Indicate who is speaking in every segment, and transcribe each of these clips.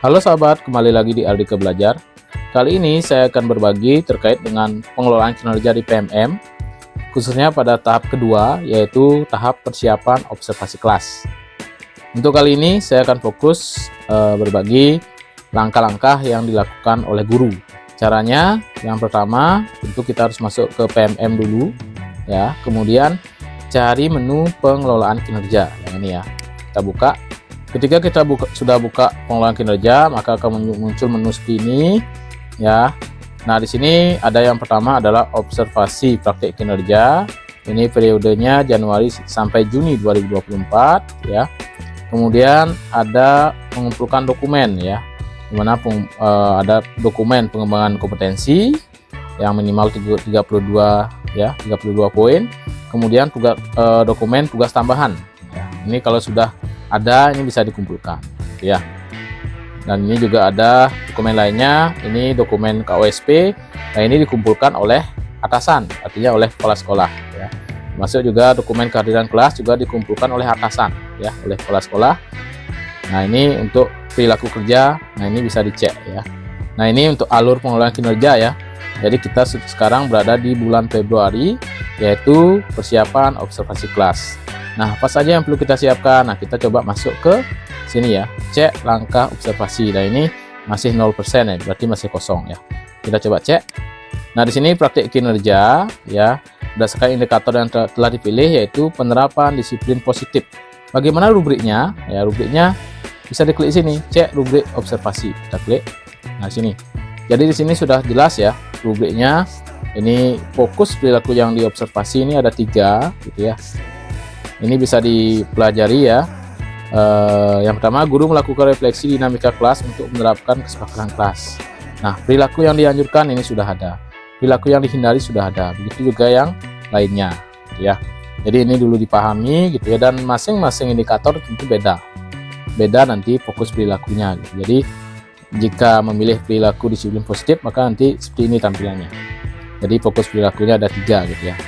Speaker 1: Halo sahabat, kembali lagi di Ardika Belajar. Kali ini saya akan berbagi terkait dengan pengelolaan kinerja di PMM, khususnya pada tahap kedua, yaitu tahap persiapan observasi kelas. Untuk kali ini saya akan fokus berbagi langkah-langkah yang dilakukan oleh guru. Caranya, yang pertama tentu kita harus masuk ke PMM dulu, ya. Kemudian cari menu pengelolaan kinerja, yang ini ya. Kita buka. Ketika kita sudah buka pengelolaan kinerja, maka akan muncul menu seperti ini, ya. Nah, di sini ada yang pertama adalah observasi praktik kinerja. Ini periodenya Januari sampai Juni 2024, ya. Kemudian ada mengumpulkan dokumen, ya, dimana ada dokumen pengembangan kompetensi yang minimal 32, ya, 32 poin. Kemudian dokumen tugas tambahan, ya. Ini kalau sudah ada, ini bisa dikumpulkan, ya. Dan ini juga ada dokumen lainnya, ini dokumen KOSP. Nah, ini dikumpulkan oleh atasan, artinya oleh kepala sekolah, ya. Masuk juga dokumen kehadiran kelas juga dikumpulkan oleh atasan, ya, oleh kepala sekolah. Nah, ini untuk perilaku kerja. Nah, ini bisa dicek, ya. Nah, ini untuk alur pengelolaan kinerja, ya. Jadi kita sekarang berada di bulan Februari, yaitu persiapan observasi kelas. Nah, apa saja yang perlu kita siapkan? Nah, kita coba masuk ke sini, ya, cek langkah observasi. Nah, ini masih 0%, ya, berarti masih kosong, ya. Kita coba cek. Nah, di sini praktik kinerja, ya, berdasarkan indikator yang telah dipilih, yaitu penerapan disiplin positif. Bagaimana rubriknya? Ya, rubriknya bisa diklik sini, cek rubrik observasi. Kita klik. Nah, sini. Jadi di sini sudah jelas, ya, rubriknya. Ini fokus perilaku yang diobservasi ini ada 3, gitu ya. Ini bisa dipelajari, ya. Yang pertama, guru melakukan refleksi dinamika kelas untuk menerapkan kesepakatan kelas. Nah, perilaku yang dianjurkan ini sudah ada, perilaku yang dihindari sudah ada, begitu juga yang lainnya, gitu ya. Jadi ini dulu dipahami, gitu ya, dan masing-masing indikator tentu beda nanti fokus perilakunya, gitu. Jadi jika memilih perilaku disiplin positif, maka nanti seperti ini tampilannya. Jadi fokus perilakunya ada 3, gitu ya.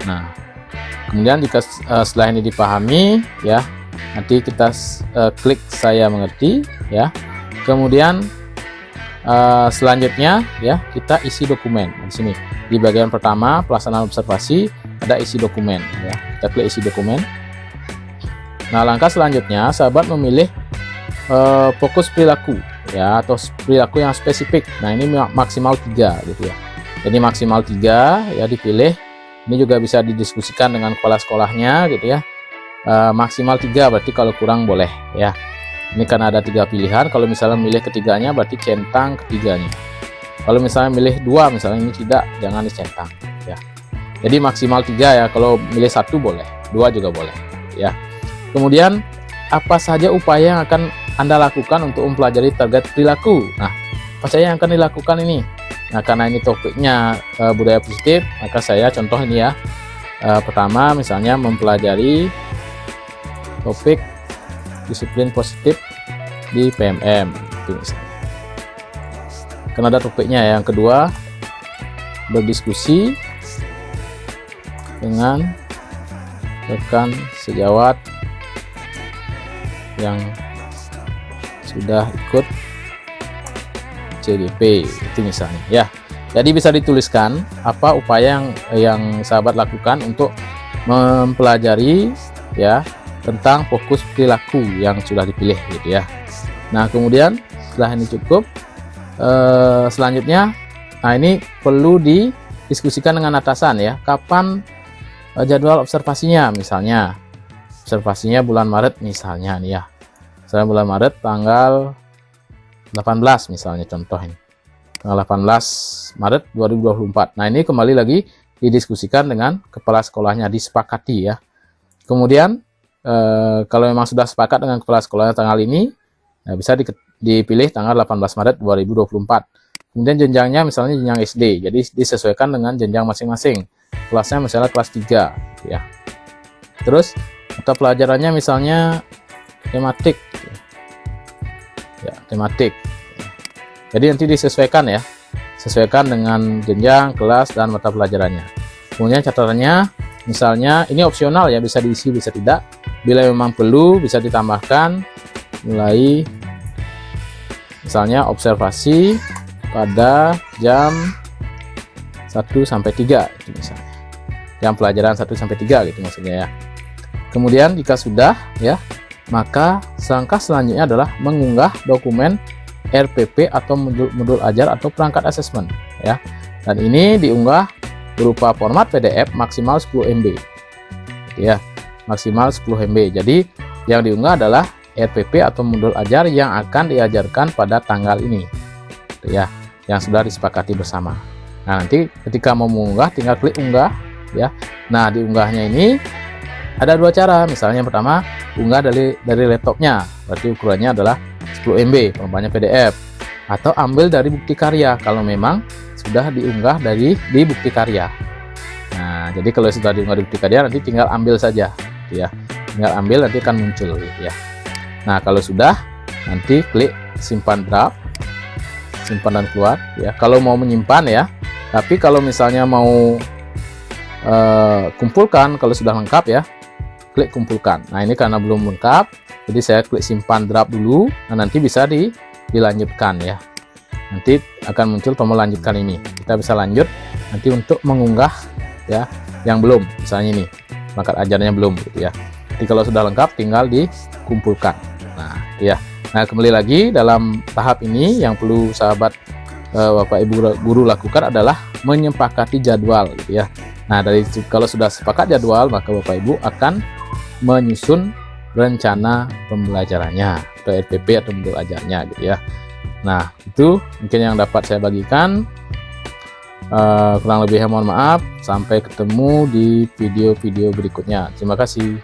Speaker 1: Nah, kemudian jika setelah ini dipahami, ya, nanti kita klik saya mengerti, ya. Kemudian selanjutnya, ya, kita isi dokumen. Di sini di bagian pertama pelaksanaan observasi ada isi dokumen, ya. Kita klik isi dokumen. Nah, langkah selanjutnya sahabat memilih fokus perilaku, ya, atau perilaku yang spesifik. Nah, ini maksimal 3, gitu ya. Jadi maksimal 3, ya, dipilih. Ini juga bisa didiskusikan dengan kepala sekolahnya, gitu ya. Maksimal 3 berarti, kalau kurang boleh, ya. Ini karena ada 3 pilihan. Kalau misalnya milih ketiganya berarti centang ketiganya. Kalau misalnya milih 2, misalnya ini tidak, jangan dicentang, ya. Jadi maksimal 3, ya. Kalau milih 1 boleh, 2 juga boleh, ya. Kemudian apa saja upaya yang akan Anda lakukan untuk mempelajari target perilaku? Nah, apa saja yang akan dilakukan ini? Nah, karena ini topiknya budaya positif, maka saya contoh ini, ya. Pertama, misalnya mempelajari topik disiplin positif di PMM, itu misalnya. Karena ada topiknya, ya. Yang kedua, berdiskusi dengan rekan sejawat yang sudah ikut CGP, itu misalnya, ya. Jadi bisa dituliskan apa upaya yang sahabat lakukan untuk mempelajari, ya, tentang fokus perilaku yang sudah dipilih, gitu ya. Nah, kemudian setelah ini cukup, selanjutnya, nah, ini perlu didiskusikan dengan atasan, ya. Kapan jadwal observasinya? Misalnya observasinya bulan Maret, misalnya nih, ya. Misalnya bulan Maret tanggal 18, misalnya contoh ini, tanggal 18 Maret 2024. Nah, ini kembali lagi didiskusikan dengan kepala sekolahnya, disepakati, ya. Kemudian kalau memang sudah sepakat dengan kepala sekolahnya tanggal ini, nah, bisa dipilih tanggal 18 Maret 2024. Kemudian jenjangnya misalnya jenjang SD, jadi disesuaikan dengan jenjang masing-masing. Kelasnya misalnya kelas 3, ya. Terus mata pelajarannya misalnya tematik, ya, tematik. Jadi nanti disesuaikan, ya, sesuaikan dengan jenjang, kelas, dan mata pelajarannya. Kemudian catatannya, misalnya ini opsional, ya, bisa diisi bisa tidak. Bila memang perlu bisa ditambahkan mulai misalnya observasi pada jam 1 sampai 3 itu misalnya. Jam pelajaran 1 sampai 3 gitu maksudnya ya. Kemudian jika sudah ya, maka langkah selanjutnya adalah mengunggah dokumen RPP atau modul ajar atau perangkat asesmen ya. Dan ini diunggah berupa format PDF maksimal 10 MB. Ya, maksimal 10 MB. Jadi yang diunggah adalah RPP atau modul ajar yang akan diajarkan pada tanggal ini. Ya, yang sudah disepakati bersama. Nah, nanti ketika mau mengunggah tinggal klik unggah ya. Nah, diunggahnya ini ada dua cara. Misalnya yang pertama, unggah dari laptopnya, berarti ukurannya adalah 10 MB, formatnya PDF, atau ambil dari bukti karya kalau memang sudah diunggah di bukti karya. Nah, jadi kalau sudah diunggah di bukti karya nanti tinggal ambil saja gitu ya. Tinggal ambil nanti akan muncul gitu ya. Nah, kalau sudah nanti klik simpan draft, simpan dan keluar ya. Kalau mau menyimpan ya. Tapi kalau misalnya mau kumpulkan, kalau sudah lengkap ya, klik kumpulkan. Nah, ini karena belum lengkap, jadi saya klik simpan draft dulu. Nah, nanti bisa dilanjutkan ya. Nanti akan muncul tombol lanjutkan ini. Kita bisa lanjut nanti untuk mengunggah ya yang belum, misalnya ini perangkat ajarnya belum gitu ya. Jadi kalau sudah lengkap tinggal dikumpulkan. Nah, ya. Nah, kembali lagi dalam tahap ini yang perlu sahabat Bapak Ibu guru lakukan adalah menyepakati jadwal gitu ya. Nah, kalau sudah sepakat jadwal, maka Bapak Ibu akan menyusun rencana pembelajarannya atau RPP atau modul ajarnya gitu ya. Nah, itu mungkin yang dapat saya bagikan. Kurang lebihnya mohon maaf. Sampai ketemu di video-video berikutnya. Terima kasih.